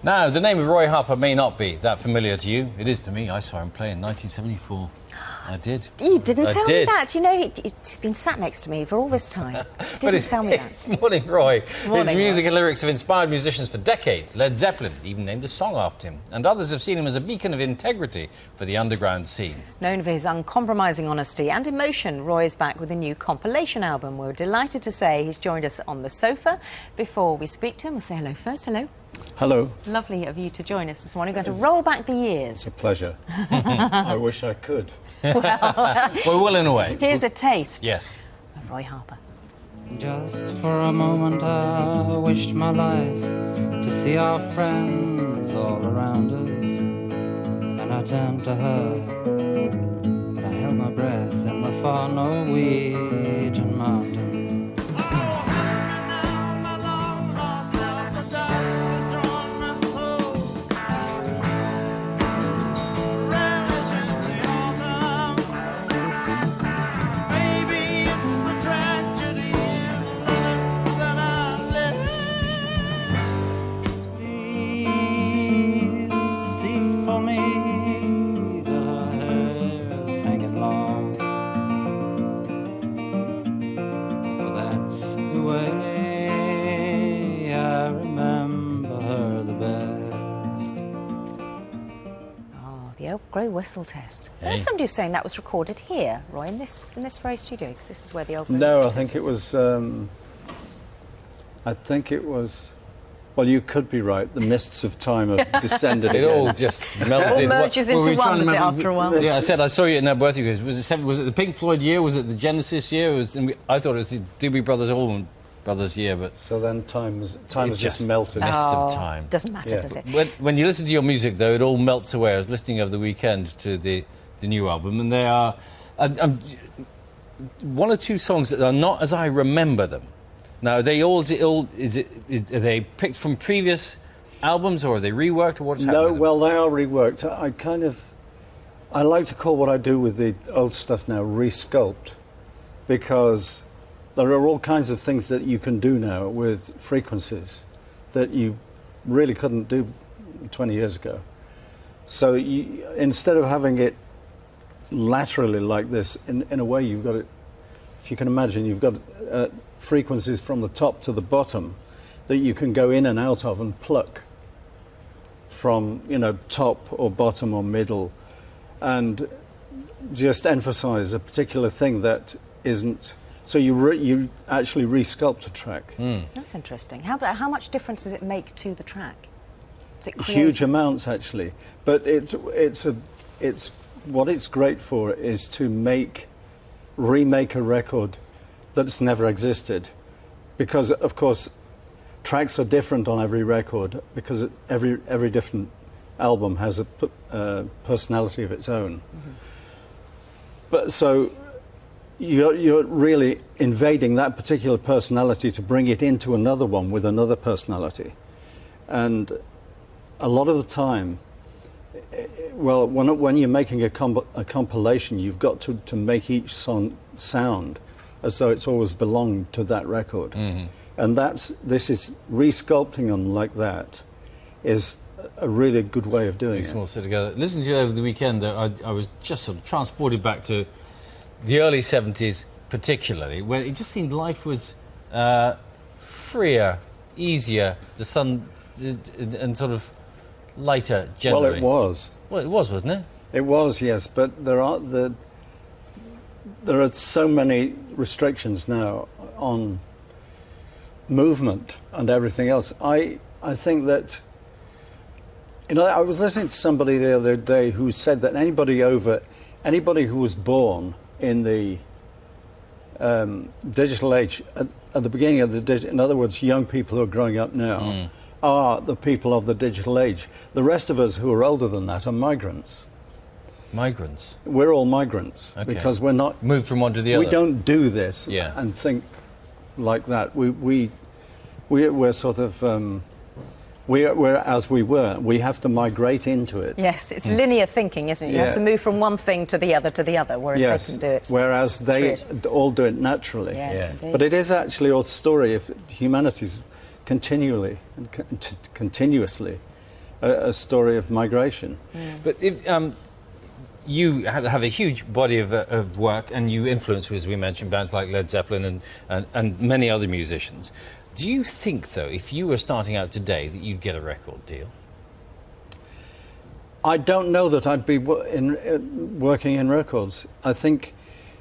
Now, the name of Roy Harper may not be that familiar to you. It is to me. I saw him play in 1974. I did. You didn't tell me that. You know, he's been sat next to me for all this time. Didn't tell me that. Morning, Roy. Morning, His music Roy. and lyrics have inspired musicians for decades. Led Zeppelin even named a song after him. And others have seen him as a beacon of integrity for the underground scene. Known for his uncompromising honesty and emotion, Roy is back with a new compilation album. We're delighted to say he's joined us on the sofa. Before we speak to him, we'll say hello first. Hello. Hello. Lovely of you to join us this morning. We're going to roll back the years. It's a pleasure. I wish I could. Well, We're well in a way. here's a taste Yes. of Roy Harper. Just for a moment I wished my life to see our friends all around us. And I turned to her, but I held my breath in the far Norwegian mountains. Grey whistle test. Hey. There's somebody who's saying that was recorded here, Roy, in this very studio, because this is where the old. No, I think it was. I think it was. Well, you could be right. The mists of time have descended It again. all just melts It in. all merges into one, does it, after a while? Yeah, I said I saw you in our birthday years. Was it the Pink Floyd year? Was it the Genesis year? I thought it was the Doobie Brothers Allman Brothers year, but So then time has just melted. Mist of time. Doesn't matter, Yeah. does it? When you listen to your music, though, it all melts away. I was listening over the weekend to the new album, and they are one or two songs that are not as I remember them. Now, are they are they picked from previous albums, or are they reworked, or what's happening? No, well, they are reworked. I like to call what I do with the old stuff now re-sculpt, because there are all kinds of things that you can do now with frequencies that you really couldn't do 20 years ago. So instead of having it laterally like this, in a way you've got it, if you can imagine, you've got frequencies from the top to the bottom that you can go in and out of and pluck from, top or bottom or middle, and just emphasize a particular thing that isn't. So you actually re-sculpt a track. That's interesting. How much difference does it make to the track? Does it create Huge amounts, actually. But it's what it's great for is to remake a record that's never existed, because of course tracks are different on every record, because every different album has a personality of its own. Mm-hmm. But so you're really invading that particular personality to bring it into another one with another personality. And a lot of the time, well, when you're making a compilation, you've got to make each song sound as though it's always belonged to that record. Mm-hmm. And this is re-sculpting them like that is a really good way of doing it. All sit together. Listening to you over the weekend, I was just sort of transported back to the early 70s, particularly, where it just seemed life was freer, easier, the sun and sort of lighter generally. Well, it was. Well, it was, wasn't it? It was, yes, but there are so many restrictions now on movement and everything else. I think that, I was listening to somebody the other day who said that anybody who was born in the digital age, at the beginning of the digital, in other words, young people who are growing up now, are the people of the digital age. The rest of us who are older than that are migrants. Migrants? We're all migrants, okay, because we're not moved from one to the other. We don't do this and think like that. We're sort of we're as we were. We have to migrate into it. Yes, it's linear thinking, isn't it? You have to move from one thing to the other, whereas they can do it. Whereas they all do it naturally. Yes, indeed. But it is actually a story of humanity's continually and continuously a story of migration. But if, you have a huge body of work, and you influence, as we mentioned, bands like Led Zeppelin and many other musicians. Do you think, though, if you were starting out today, that you'd get a record deal? I don't know that I'd be working in records. I think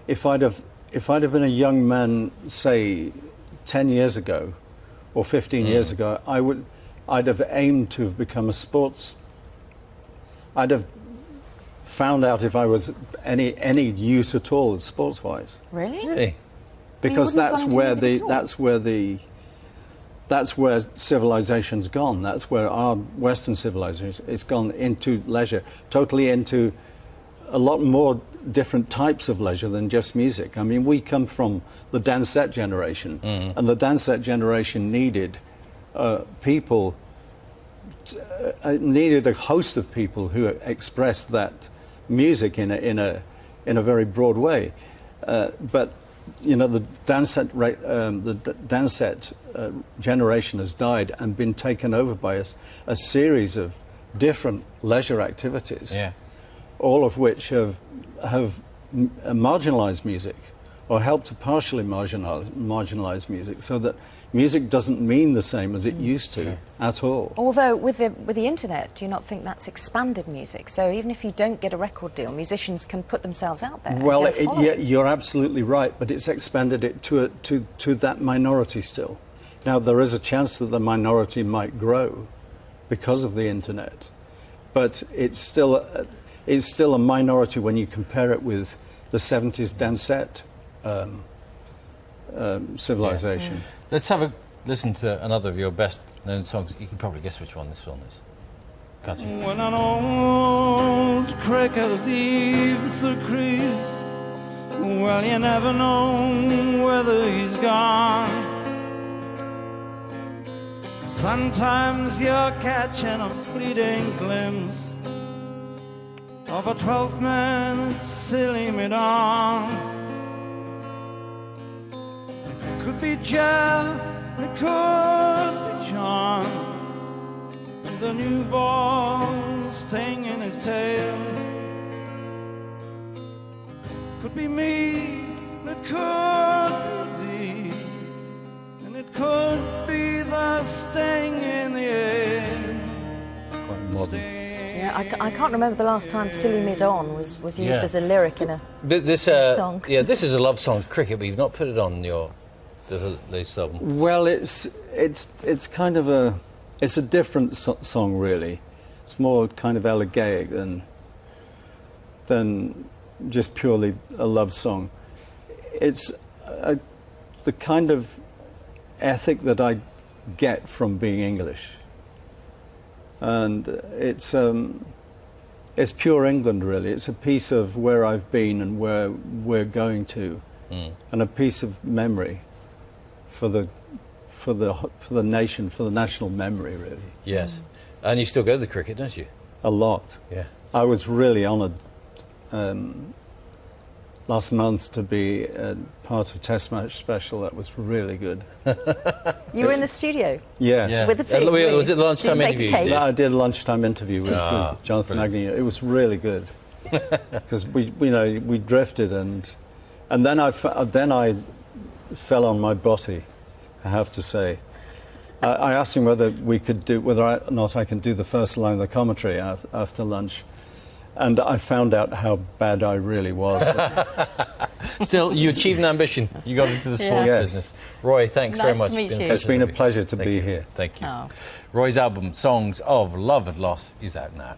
if I'd have been a young man, say, 10 years ago or 15 years ago, I'd have aimed to have become a sports. I'd have found out if I was any use at all sports-wise. Really? Because Well, you wouldn't have gone into music at all. that's where civilization's gone. That's where our Western civilization is gone into leisure, totally into a lot more different types of leisure than just music. I mean, we come from the dancette generation, and the dancette generation needed people, needed a host of people who expressed that music in a very broad way. But you know, the dancette generation has died and been taken over by a series of different leisure activities. Yeah. All of which have marginalised music, or helped to partially marginalise music, so that music doesn't mean the same as it used to at all. Although with the internet, do you not think that's expanded music? So even if you don't get a record deal, musicians can put themselves out there. Well, and get a following. yeah, you're absolutely right, but it's expanded it to that minority still. Now, there is a chance that the minority might grow because of the internet, but it's still a minority when you compare it with the 70s dancette civilization. Yeah. Let's have a listen to another of your best-known songs. You can probably guess which one this one is. Can't you? When an old cricket leaves the crease, well, you never know whether he's gone. Sometimes you're catching a fleeting glimpse of a 12th man at silly mid-on. It could be Jeff, it could be John, and the new ball stinging his tail. Could be me, it could be thee, and it could be the sting in the air. Quite modern. Yeah, I can't remember the last time "Silly Mid On" was used as a lyric in a This song. Yeah, this is a love song, Cricket, but you've not put it on your latest album. Well, it's kind of a different song, really. It's more kind of elegiac than just purely a love song. It's the kind of ethic that I get from being English, and it's pure England, really. It's a piece of where I've been and where we're going to, and a piece of memory for the nation, for the national memory, really. Yes. And you still go to the cricket, don't you? A lot. Yeah. I was really honoured last month to be part of Test Match Special. That was really good. You were in the studio Yes. Yeah. with the team. Was it the lunchtime Did you take interview you the cake? did? I did a lunchtime interview with Jonathan brilliant. Agnew. It was really good because we drifted and then I fell on my botty, I have to say. I asked him whether or not I can do the first line of the commentary after lunch, and I found out how bad I really was. Still, you achieved an ambition. You got into the sports Yes. business. Roy, thanks Nice very to much. meet you. It's been a pleasure to be here. Thank you. Oh. Roy's album, Songs of Love and Loss, is out now.